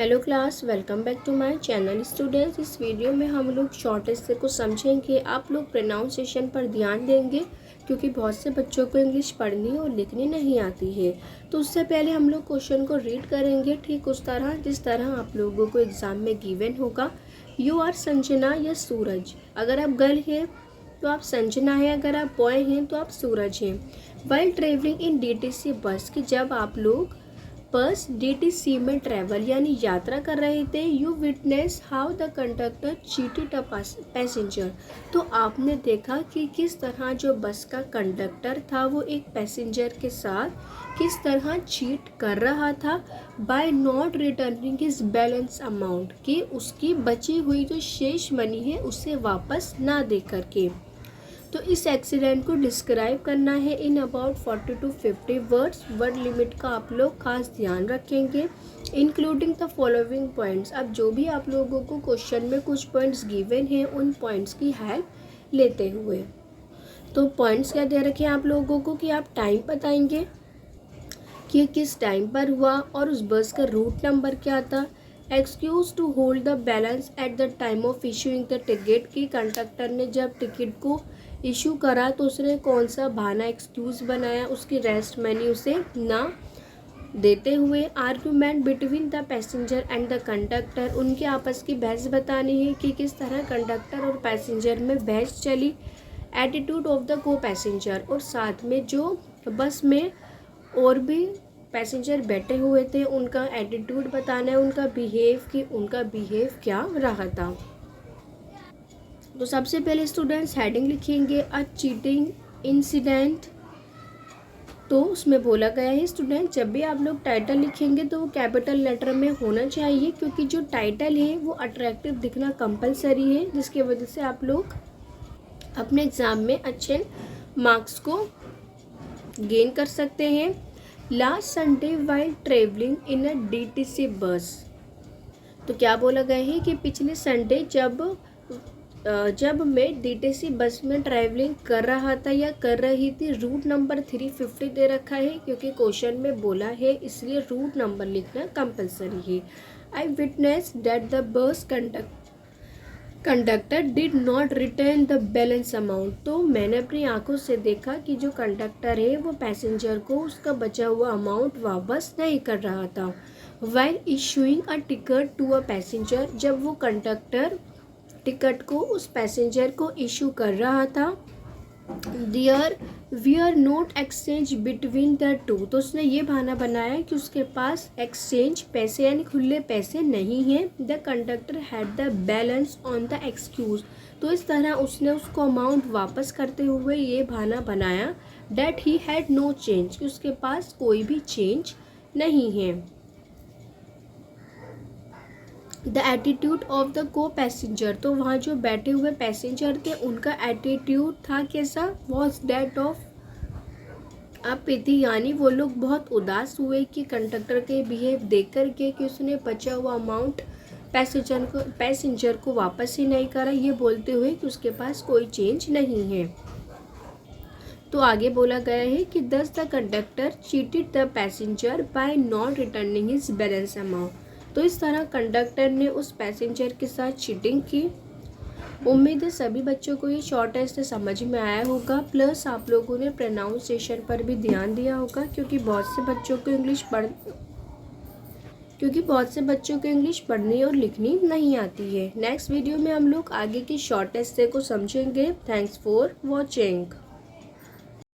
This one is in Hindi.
Hello class, welcome back to my channel students. इस वीडियो में हम लोग शॉर्ट एस्से को समझेंगे। आप लोग प्रोनाउंसिएशन पर ध्यान देंगे क्योंकि बहुत से बच्चों को इंग्लिश पढ़नी और लिखनी नहीं आती है। तो उससे पहले हम लोग क्वेश्चन को रीड करेंगे ठीक उस तरह जिस तरह आप लोगों को एग्ज़ाम में गिवन होगा। यू आर संजना या सूरज। अगर आप गर्ल हैं तो आप संजना हैं, अगर आप बॉय हैं तो आप सूरज हैं। वाइल ट्रेवलिंग इन DTC बस, कि जब आप लोग बस DTC में ट्रैवल यानी यात्रा कर रहे थे, you witness how the conductor cheated a passenger. तो आपने देखा कि किस तरह जो बस का कंडक्टर था वो एक पैसेंजर के साथ किस तरह चीट कर रहा था by not returning his balance amount, कि उसकी बची हुई जो शेष मनी है उसे वापस ना दे करके। तो इस एक्सीडेंट को डिस्क्राइब करना है in about 40 to 50 words. Word limit का आप लोग खास ध्यान रखेंगे, इंक्लूडिंग द फॉलोइंग पॉइंट्स। अब जो भी आप लोगों को क्वेश्चन में कुछ पॉइंट्स गिवन हैं उन पॉइंट्स की हेल्प लेते हुए। तो पॉइंट्स क्या दे रखे हैं आप लोगों को कि आप टाइम बताएंगे कि किस टाइम पर हुआ और उस बस का रूट नंबर क्या था। Excuse to hold the balance at the time of issuing the ticket, की कंडक्टर ने जब टिकट को इशू करा तो उसने कौन सा बहाना एक्सक्यूज़ बनाया उसकी रेस्ट मनी उसे ना देते हुए। Argument between the passenger and the conductor, उनके आपस की बहस बतानी है कि किस तरह कंडक्टर और पैसेंजर में बहस चली। Attitude of the co passenger, और साथ में जो बस में और भी पैसेंजर बैठे हुए थे उनका एटीट्यूड बताना है, उनका बिहेव क्या रहा था। तो सबसे पहले स्टूडेंट्स हेडिंग लिखेंगे अ चीटिंग इंसिडेंट। तो उसमें बोला गया है स्टूडेंट, जब भी आप लोग टाइटल लिखेंगे तो वो कैपिटल लेटर में होना चाहिए क्योंकि जो टाइटल है वो अट्रैक्टिव दिखना कंपलसरी है, जिसकी वजह से आप लोग अपने एग्ज़ाम में अच्छे मार्क्स को गेन कर सकते हैं। Last Sunday while travelling in a DTC बस। तो क्या बोला गया है कि पिछले संडे जब मैं DTC बस में ट्रैवलिंग कर रहा था या कर रही थी, रूट नंबर 350 दे रखा है क्योंकि क्वेश्चन में बोला है इसलिए रूट नंबर लिखना कंपलसरी है। I witness that the bus conductor did not return the balance amount. तो मैंने अपनी आंखों से देखा कि जो कंडक्टर है वो पैसेंजर को उसका बचा हुआ अमाउंट वापस नहीं कर रहा था। While issuing a ticket to a passenger, जब वो कंडक्टर टिकट को उस पैसेंजर को इशू कर रहा था। There were note exchange between the two, तो उसने ये बहाना बनाया कि उसके पास एक्सचेंज पैसे यानी खुले पैसे नहीं हैं। The conductor had the balance on the excuse, तो इस तरह उसने उसको अमाउंट वापस करते हुए ये बहाना बनाया that he had no change, कि उसके पास कोई भी चेंज नहीं है। The attitude of the co passenger, तो वहाँ जो बैठे हुए पैसेंजर थे उनका एटीट्यूड था कैसा, वॉज डैट ऑफ अपिथी, यानी वो लोग बहुत उदास हुए कि कंडक्टर के बिहेव देख कर के कि उसने बचा हुआ अमाउंट पैसेंजर को वापस ही नहीं करा, ये बोलते हुए कि उसके पास कोई चेंज नहीं है। तो आगे बोला गया है कि thus the conductor cheated the passenger by not returning his balance amount, तो इस तरह कंडक्टर ने उस पैसेंजर के साथ चीटिंग की। उम्मीद है सभी बच्चों को ये शॉर्ट टेस्ट समझ में आया होगा, प्लस आप लोगों ने प्रोनाउंसिएशन पर भी ध्यान दिया होगा क्योंकि बहुत से बच्चों को इंग्लिश पढ़नी और लिखनी नहीं आती है। नेक्स्ट वीडियो में हम लोग आगे की शॉर्ट टेस्ट को समझेंगे। Thanks for watching.